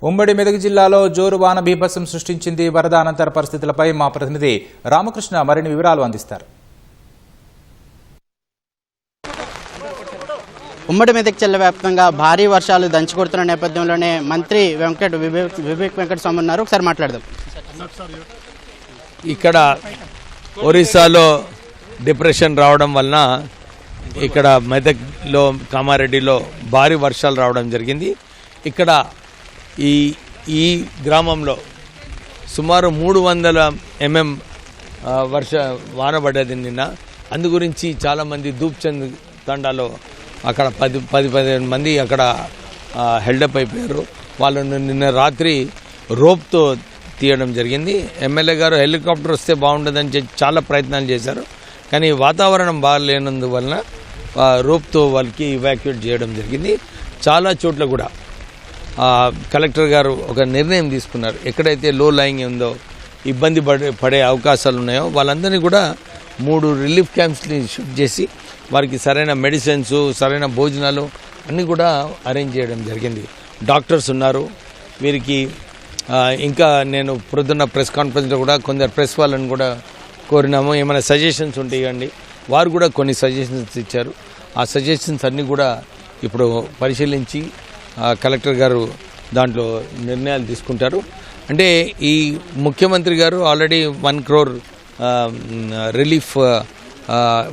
ఉమ్మడి మెదక్ జిల్లాలో జోరు వాన బీభత్సం సృష్టించింది. వరద అనంతర పరిస్థితులపై మా ప్రతినిధి రామకృష్ణ మరిన్ని వివరాలు అందిస్తారు. ఉమ్మడి మెదక్ జిల్లా వ్యాప్తంగా భారీ వర్షాలు దంచుకొడుతున్న నేపథ్యంలోనే మంత్రి వివేక్ వెంకటస్వామి ఉన్నారు. ఒకసారి మాట్లాడదాం. ఇక్కడ ఒరిస్సాలో డిప్రెషన్ రావడం వలన ఇక్కడ మెదక్లో కామారెడ్డిలో భారీ వర్షాలు రావడం జరిగింది. ఇక్కడ ఈ గ్రామంలో సుమారు 300 mm వాన పడ్డది నిన్న. అందు గురించి చాలామంది దూప్చంద్ తండాలో అక్కడ 10-15 మంది అక్కడ హెల్డప్ అయిపోయారు. వాళ్ళను నిన్న రాత్రి రోప్తో తీయడం జరిగింది. ఎమ్మెల్యే గారు హెలికాప్టర్ వస్తే బాగుంటుందని చాలా ప్రయత్నాలు చేశారు. కానీ వాతావరణం బాగాలేనందువలన రోప్తో వాళ్ళకి ఇవాక్యుయేట్ చేయడం జరిగింది. చాలా చోట్ల కూడా కలెక్టర్ గారు ఒక నిర్ణయం తీసుకున్నారు. ఎక్కడైతే లో లయింగ్ ఉందో ఇబ్బంది పడే అవకాశాలు ఉన్నాయో వాళ్ళందరినీ కూడా 3 రిలీఫ్ క్యాంప్స్ని షిఫ్ట్ చేసి వారికి సరైన మెడిసిన్స్, సరైన భోజనాలు అన్నీ కూడా అరేంజ్ చేయడం జరిగింది. డాక్టర్స్ ఉన్నారు. వీరికి ఇంకా నేను ప్రొద్దున్న ప్రెస్ కాన్ఫరెన్స్లో కూడా కొందరు ప్రెస్ వాళ్ళని కూడా కోరినాము. ఏమైనా సజెషన్స్ ఉంటే ఇవ్వండి. వారు కూడా కొన్ని సజెషన్స్ ఇచ్చారు. ఆ సజెషన్స్ అన్నీ కూడా ఇప్పుడు పరిశీలించి కలెక్టర్ గారు దాంట్లో నిర్ణయాలు తీసుకుంటారు. అంటే ఈ ముఖ్యమంత్రి గారు ఆల్రెడీ 1 crore రిలీఫ్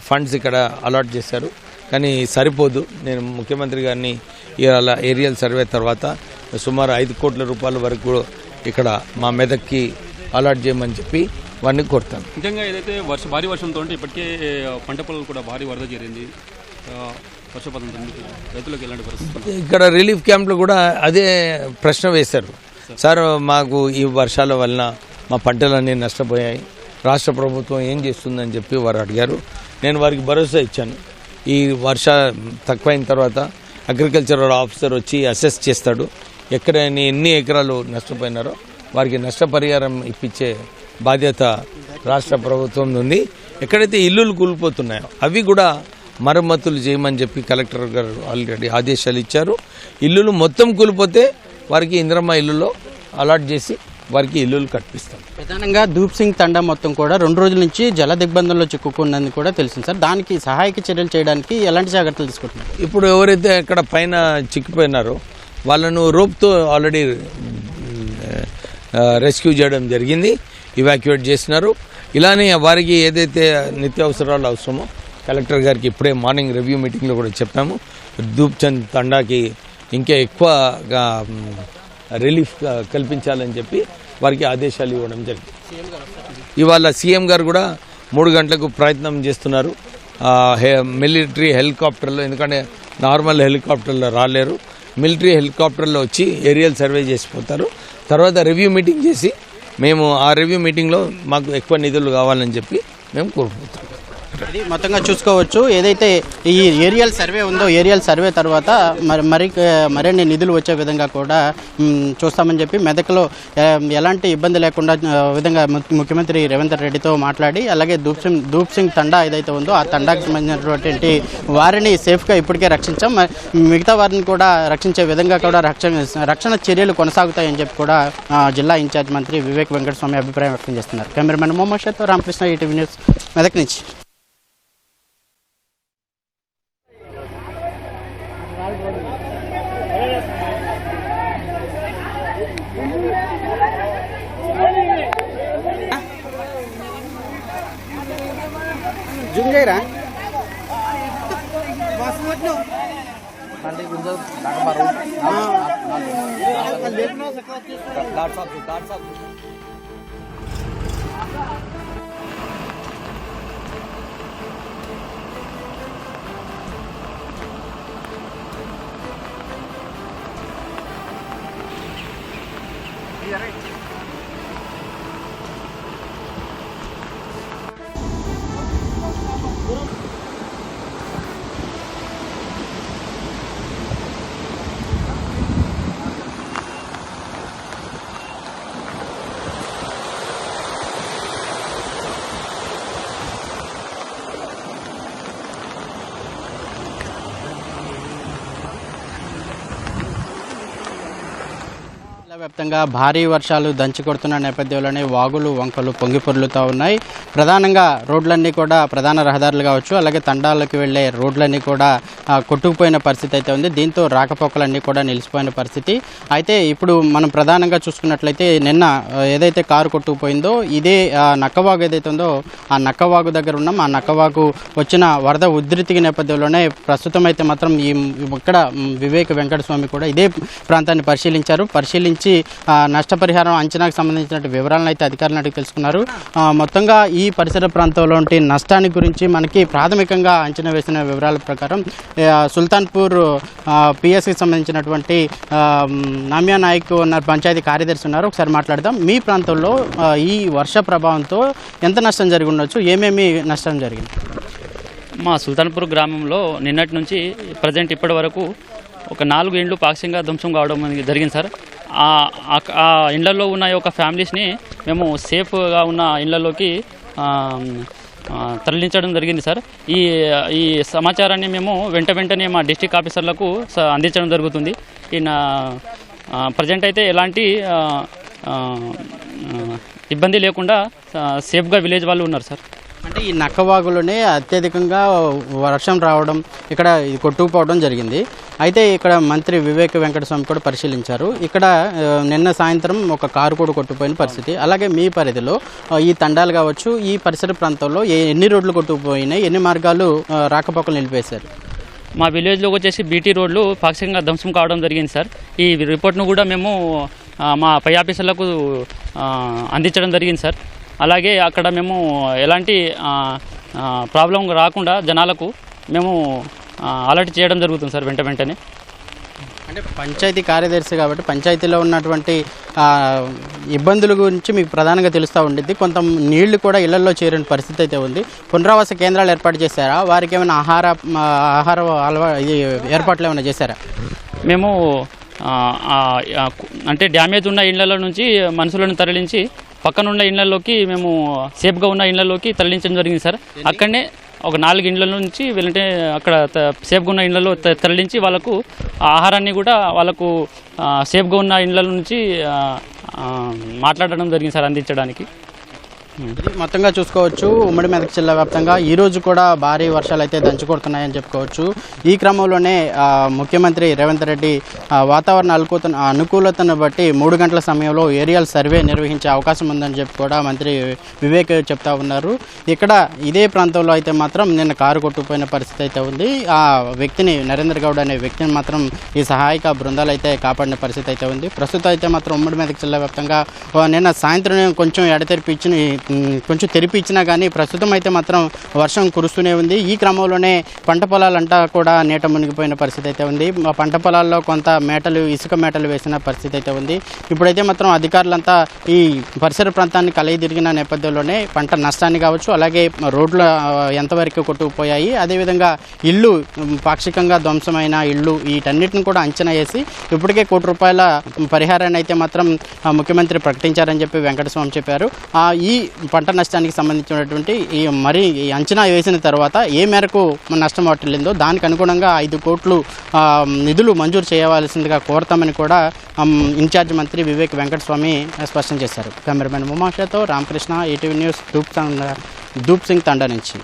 ఫండ్స్ ఇక్కడ అలాట్ చేశారు. కానీ సరిపోదు. నేను ముఖ్యమంత్రి గారిని ఇవాళ ఏరియల్ సర్వే తర్వాత సుమారు 5 కోట్ల రూపాయల వరకు ఇక్కడ మా మెదక్కి అలాట్ చేయమని చెప్పి వారిని కోరుతాను. నిజంగా ఏదైతే భారీ వర్షంతో ఇప్పటికే పంట పొలాలు కూడా భారీ వరద చేరింది. వర్షపాతంతో రైతులకు ఎలాంటి పరిస్థితి? ఇక్కడ రిలీఫ్ క్యాంప్లో కూడా అదే ప్రశ్న వేశారు. సార్, మాకు ఈ వర్షాల వలన మా పంటలన్నీ నష్టపోయాయి, రాష్ట్ర ప్రభుత్వం ఏం చేస్తుందని చెప్పి వారు అడిగారు. నేను వారికి భరోసా ఇచ్చాను. ఈ వర్ష తక్కువైన తర్వాత అగ్రికల్చరల్ ఆఫీసర్ వచ్చి అసెస్ చేస్తాడు. ఎక్కడైనా ఎన్ని ఎకరాలు నష్టపోయినారో వారికి నష్టపరిహారం ఇప్పించే బాధ్యత రాష్ట్ర ప్రభుత్వం ఉంది. ఎక్కడైతే ఇల్లులు కూలిపోతున్నాయో అవి కూడా మరమ్మతులు చేయమని చెప్పి కలెక్టర్ గారు ఆల్రెడీ ఆదేశాలు ఇచ్చారు. ఇల్లులు మొత్తం కూలిపోతే వారికి ఇందిరమ్మ ఇల్లులో అలాట్ చేసి వారికి ఇల్లులు కట్టిస్తాం. ప్రధానంగా దూప్ సింగ్ తండా మొత్తం కూడా 2 రోజుల నుంచి జల దిగ్బంధంలో చిక్కుకున్నది కూడా తెలిసింది సార్. దానికి సహాయక చర్యలు చేయడానికి ఎలాంటి జాగ్రత్తలు తీసుకుంటున్నారు? ఇప్పుడు ఎవరైతే అక్కడ పైన చిక్కిపోయినారో వాళ్ళను రోప్తో ఆల్రెడీ రెస్క్యూ చేయడం జరిగింది, ఇవాక్యుయేట్ చేసినారు. ఇలానే వారికి ఏదైతే నిత్యావసరాలు అవసరమో కలెక్టర్ గారికి ఇప్పుడే మార్నింగ్ రివ్యూ మీటింగ్లో కూడా చెప్పాము. దూప్చంద్ తండాకి ఇంకా ఎక్కువగా రిలీఫ్ కల్పించాలని చెప్పి వారికి ఆదేశాలు ఇవ్వడం జరిగింది. ఇవాళ సీఎం గారు కూడా 3 గంటలకు ప్రయత్నం చేస్తున్నారు మిలిటరీ హెలికాప్టర్లో. ఎందుకంటే నార్మల్ హెలికాప్టర్లో రాలేరు. మిలిటరీ హెలికాప్టర్లో వచ్చి ఏరియల్ సర్వే చేసిపోతారు. తర్వాత రివ్యూ మీటింగ్ చేసి మేము ఆ రివ్యూ మీటింగ్లో మాకు ఎక్కువ నిధులు కావాలని చెప్పి మేము కోరుకుంటాం. ఇది మొత్తంగా చూసుకోవచ్చు. ఏదైతే ఈ ఏరియల్ సర్వే ఉందో ఏరియల్ సర్వే తర్వాత మరిన్ని నిధులు వచ్చే విధంగా కూడా చూస్తామని చెప్పి మెదక్లో ఎలాంటి ఇబ్బంది లేకుండా విధంగా ముఖ్యమంత్రి రేవంత్ రెడ్డితో మాట్లాడి, అలాగే దూప్ సింగ్ తండా ఏదైతే ఉందో ఆ తండాకి సంబంధించినటువంటి వారిని సేఫ్గా ఇప్పటికే రక్షించాం. మిగతా వారిని కూడా రక్షించే విధంగా కూడా రక్షణ చర్యలు కొనసాగుతాయని చెప్పి కూడా జిల్లా ఇన్ఛార్జ్ మంత్రి వివేక్ వెంకటస్వామి అభిప్రాయం వ్యక్తం చేస్తున్నారు. కెమెరామెన్ మొహమ్మద్ షాతో రామకృష్ణ, ఈటీవీ న్యూస్, మెదక్ నుంచి. జూమ్ చేయరా? వ్యాప్తంగా భారీ వర్షాలు దంచి కొడుతున్న నేపథ్యంలోనే వాగులు వంకలు పొంగి పొర్లుతూ ఉన్నాయి. ప్రధానంగా రోడ్లన్నీ కూడా ప్రధాన రహదారులు కావచ్చు, అలాగే తండాలకు వెళ్లే రోడ్లన్నీ కూడా కొట్టుకుపోయిన పరిస్థితి అయితే ఉంది. దీంతో రాకపోకలన్నీ కూడా నిలిచిపోయిన పరిస్థితి. అయితే ఇప్పుడు మనం ప్రధానంగా చూసుకున్నట్లయితే నిన్న ఏదైతే కారు కొట్టుకుపోయిందో ఇదే నక్కవాగు ఏదైతే ఉందో ఆ నక్కవాగు దగ్గర ఉన్నాం. ఆ నక్కవాగు వచ్చిన వరద ఉధృతికి నేపథ్యంలోనే ప్రస్తుతం అయితే మాత్రం ఇక్కడ వివేక్ వెంకటస్వామి కూడా ఇదే ప్రాంతాన్ని పరిశీలించి నష్టపరిహారం అంచనాకు సంబంధించిన వివరాలను అయితే అధికారులను అడిగి తెలుసుకున్నారు. మొత్తంగా ఈ పరిసర ప్రాంతంలో నష్టాన్ని గురించి మనకి ప్రాథమికంగా అంచనా వేసిన వివరాల ప్రకారం సుల్తాన్పూర్ పిఎస్కి సంబంధించినటువంటి నామ్యా నాయక్ ఉన్న పంచాయతీ కార్యదర్శి ఉన్నారు. ఒకసారి మాట్లాడదాం. మీ ప్రాంతంలో ఈ వర్ష ప్రభావంతో ఎంత నష్టం జరిగి ఉండొచ్చు, ఏమేమి నష్టం జరిగింది? మా సుల్తాన్పూర్ గ్రామంలో నిన్నటి నుంచి ప్రజెంట్ ఇప్పటి వరకు ఒక 4 ఇండ్లు పాక్షికంగా ధ్వంసం కావడం జరిగింది సార్. ఆ ఇండ్లలో ఉన్న ఒక ఫ్యామిలీస్ని మేము సేఫ్గా ఉన్న ఇండ్లలోకి తరలించడం జరిగింది సార్. ఈ సమాచారాన్ని మేము వెంటనే మా డిస్ట్రిక్ట్ ఆఫీసర్లకు అందించడం జరుగుతుంది. ప్రజెంట్ అయితే ఎలాంటి ఇబ్బంది లేకుండా సేఫ్గా విలేజ్ వాళ్ళు ఉన్నారు సార్. అంటే ఈ నక్కవాగులోనే అత్యధికంగా వర్షం రావడం, ఇక్కడ ఇది కొట్టుకుపోవడం జరిగింది. అయితే ఇక్కడ మంత్రి వివేక్ వెంకటస్వామి కూడా పరిశీలించారు. ఇక్కడ నిన్న సాయంత్రం ఒక కారు కూడా కొట్టుకుపోయిన పరిస్థితి. అలాగే మీ పరిధిలో ఈ తండాలు కావచ్చు, ఈ పరిసర ప్రాంతంలో ఎన్ని రోడ్లు కొట్టుకుపోయినాయి, ఎన్ని మార్గాలు రాకపోకలు నిలిపేశారు? మా విలేజ్లో వచ్చేసి బీటీ రోడ్లు పాక్షికంగా ధ్వంసం కావడం జరిగింది సార్. ఈ రిపోర్ట్ను కూడా మేము మా పై ఆఫీసర్లకు అందించడం జరిగింది సార్. అలాగే అక్కడ మేము ఎలాంటి ప్రాబ్లం రాకుండా జనాలకు మేము అలర్ట్ చేయడం జరుగుతుంది సార్ వెంటనే. అంటే పంచాయతీ కార్యదర్శి కాబట్టి పంచాయతీలో ఉన్నటువంటి ఇబ్బందుల గురించి మీకు ప్రధానంగా తెలుస్తూ ఉండిద్ది. కొంత నీళ్లు కూడా ఇళ్లలో చేరిన పరిస్థితి అయితే ఉంది. పునరావాస కేంద్రాలు ఏర్పాటు చేశారా? వారికి ఏమైనా ఆహార ఏర్పాట్లు ఏమైనా చేశారా? మేము అంటే డ్యామేజ్ ఉన్న ఇళ్లలో నుంచి మనుషులను తరలించి పక్కనున్న ఇళ్లలోకి మేము సేఫ్గా ఉన్న ఇళ్లలోకి తరలించడం జరిగింది సార్. అక్కడనే ఒక 4 ఇండ్ల నుంచి వెళ్ళంటే అక్కడ సేఫ్గా ఉన్న ఇళ్లలో తరలించి వాళ్ళకు ఆహారాన్ని కూడా వాళ్ళకు సేఫ్గా ఉన్న ఇళ్ల నుంచి మాట్లాడడం జరిగింది సార్, అందించడానికి. మొత్తంగా చూసుకోవచ్చు ఉమ్మడి మెదక్ జిల్లా వ్యాప్తంగా ఈరోజు కూడా భారీ వర్షాలు అయితే దంచుకొడుతున్నాయని చెప్పుకోవచ్చు. ఈ క్రమంలోనే ముఖ్యమంత్రి రేవంత్ రెడ్డి వాతావరణ అనుకూలతను బట్టి 3 గంటల సమయంలో ఏరియల్ సర్వే నిర్వహించే అవకాశం ఉందని చెప్పి కూడా మంత్రి వివేక్ చెప్తా ఉన్నారు. ఇక్కడ ఇదే ప్రాంతంలో అయితే మాత్రం నిన్న కారు కొట్టుకుపోయిన పరిస్థితి అయితే ఉంది. ఆ వ్యక్తిని నరేంద్ర గౌడ్ అనే వ్యక్తిని మాత్రం ఈ సహాయక బృందాలు అయితే కాపాడిన పరిస్థితి అయితే ఉంది. ప్రస్తుతం అయితే మాత్రం ఉమ్మడి మెదక్ జిల్లా వ్యాప్తంగా నిన్న సాయంత్రం కొంచెం తెరిపి ఇచ్చినా కానీ ప్రస్తుతం అయితే మాత్రం వర్షం కురుస్తూనే ఉంది. ఈ క్రమంలోనే పంట పొలాలంతా కూడా నీట మునిగిపోయిన పరిస్థితి అయితే ఉంది. పంట పొలాల్లో కొంత ఇసుక మేటలు వేసిన పరిస్థితి అయితే ఉంది. ఇప్పుడైతే మాత్రం అధికారులంతా ఈ పరిసర ప్రాంతాన్ని కలిగి తిరిగిన నేపథ్యంలోనే పంట నష్టాన్ని కావచ్చు, అలాగే రోడ్లు ఎంతవరకు కొట్టుకుపోయాయి, అదేవిధంగా ఇళ్ళు పాక్షికంగా ధ్వంసమైన ఇళ్ళు వీటన్నిటిని కూడా అంచనా వేసి ఇప్పటికే ₹1 పరిహారాన్ని అయితే మాత్రం ముఖ్యమంత్రి ప్రకటించారని చెప్పి వెంకటస్వామి చెప్పారు. ఈ పంట నష్టానికి సంబంధించినటువంటి ఈ అంచనా వేసిన తర్వాత ఏ మేరకు నష్టం వాటిల్లిందో దానికి అనుగుణంగా 5 కోట్లు నిధులు మంజూరు చేయవలసిందిగా కోరతామని కూడా ఇన్ఛార్జ్ మంత్రి వివేక్ వెంకటస్వామి స్పష్టం చేశారు. కెమెరామెన్ ఉమాషతో రామకృష్ణ, ఈటీవీ న్యూస్, దూప్ సింగ్ తండా నుంచి.